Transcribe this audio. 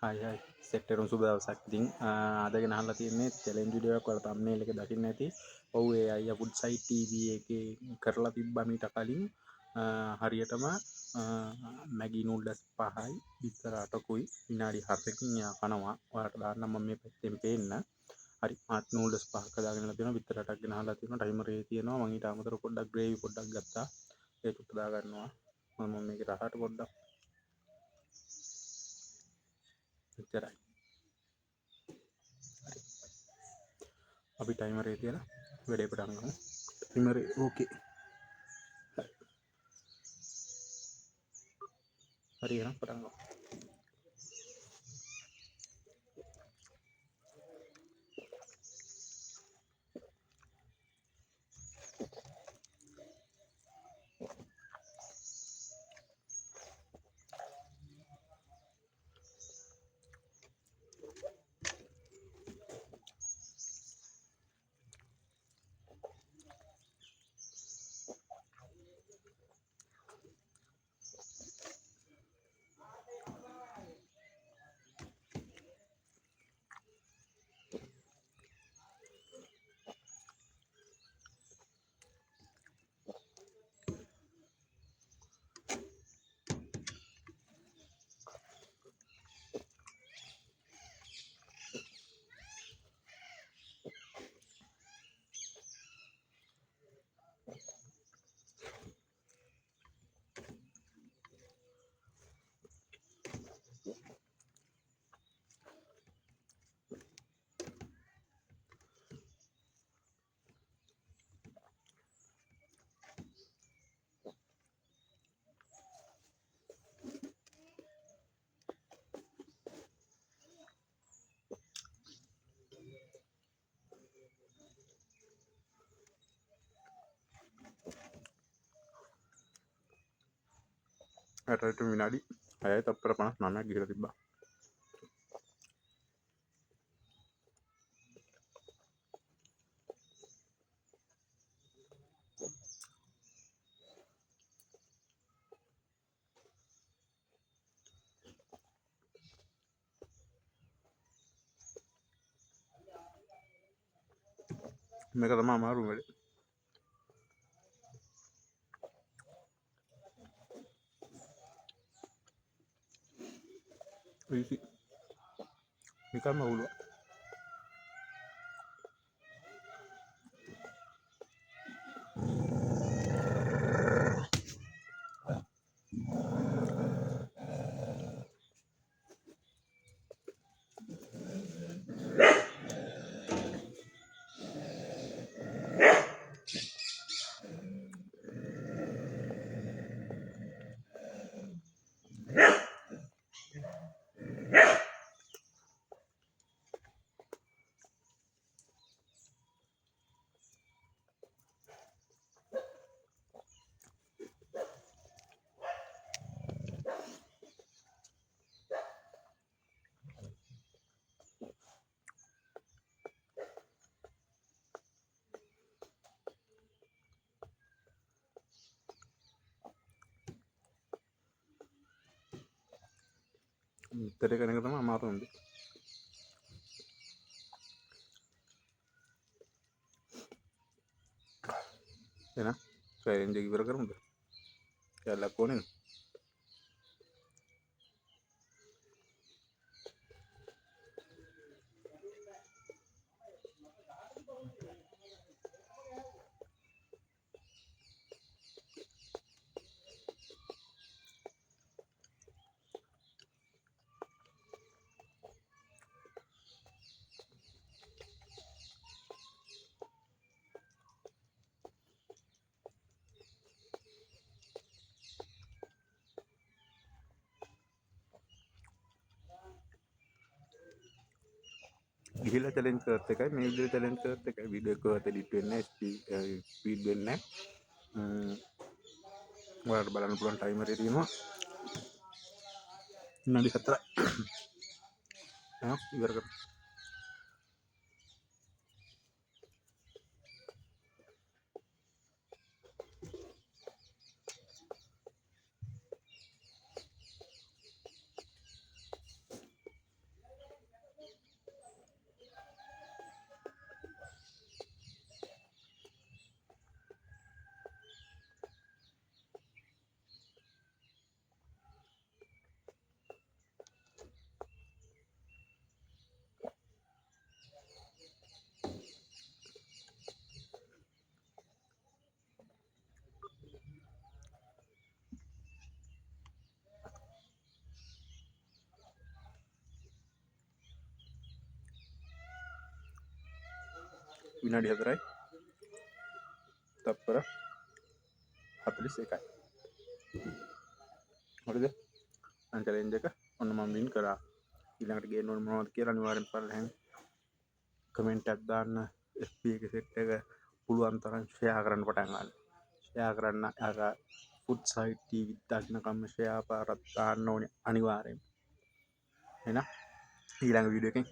හයි set එකම සුබ දවසක්. ඉතින් අද ගෙනහල්ලා තියෙන්නේ චැලෙන්ජ් වීඩියෝ එකක්. ඔයාලා thumbnail එකේ දකින්න ඇති. ඔව් ඒ අයියා ෆුඩ්සයිට් TV එකේ කරලා තිබ්බා මීට කලින් හරියටම මැගි නූඩ්ල්ස් 5යි බිත්තර 8කුයි විනාඩි 7කින් එයා කනවා. ඔයාලට දාන්නම් මම මේ පැත්තෙන් පේන්න. හරි මාත් නූඩ්ල්ස් 5ක් හදාගෙන තියෙනවා. බිත්තර 8ක් ගෙනහල්ලා තියෙනවා. ටයිමර් එකේ තියෙනවා. මම ඊට අමතරව පොඩ්ඩක් ග්‍රේවි පොඩ්ඩක් ගත්තා. ඒක උත් දා ගන්නවා. මම මේකේ රහට පොඩ්ඩක් එච්චරයි. අපි ටයිමරේ තියලා වැඩේ පටන් ගමු. ටයිමරේ ඕකේ. හරි එහෙනම් පටන් ගමු. අරට විනාඩි 6යි තප්පර 59ක් ගිහලා තිබ්බා. මේක තමයි අමාරු වෙලේ. ඉති නිකම්ම උළුවා. උත්තර කෙනෙක් තමයි අමාරු වෙන්නේ. එහෙනම් චැලෙන්ජ් එක ඉවර කරමුද? කැලක් ඕනේ. ගිහිල්ලා චැලෙන්ජ් කරත් එකයි මේ විදිහට චැලෙන්ජ් කරත් එකයි. වීඩියෝ එක කරත් එඩිට් වෙන්නේ නැහැ. ස්පීඩ් වෙන්නේ නැහැ. ඔයාලට බලන්න පුළුවන් ටයිමර් එකේ තියෙනවා. විනාඩි 4යි. ඉවර කරමු. විනාඩි 4යි තත්පර 41යි. හරිද? මම චැලෙන්ජ් එක ඔන්න මම වින් කරා. ඊළඟට ගේන්න ඕන මොනවද කියලා අනිවාර්යෙන් පල්ලෙහෙන් කමෙන්ට් එකක් දාන්න. FB එකේ සෙට් එක පුළුවන් තරම් ෂෙයා කරන්න පටන් ගන්න. ෂෙයා කරන්න අර ෆුඩ් සයිට් ටීවී දකින්නකම් ෂෙයා පාරක් දාන්න ඕනේ අනිවාර්යෙන්. එහෙනම් ඊළඟ වීඩියෝ එකෙන්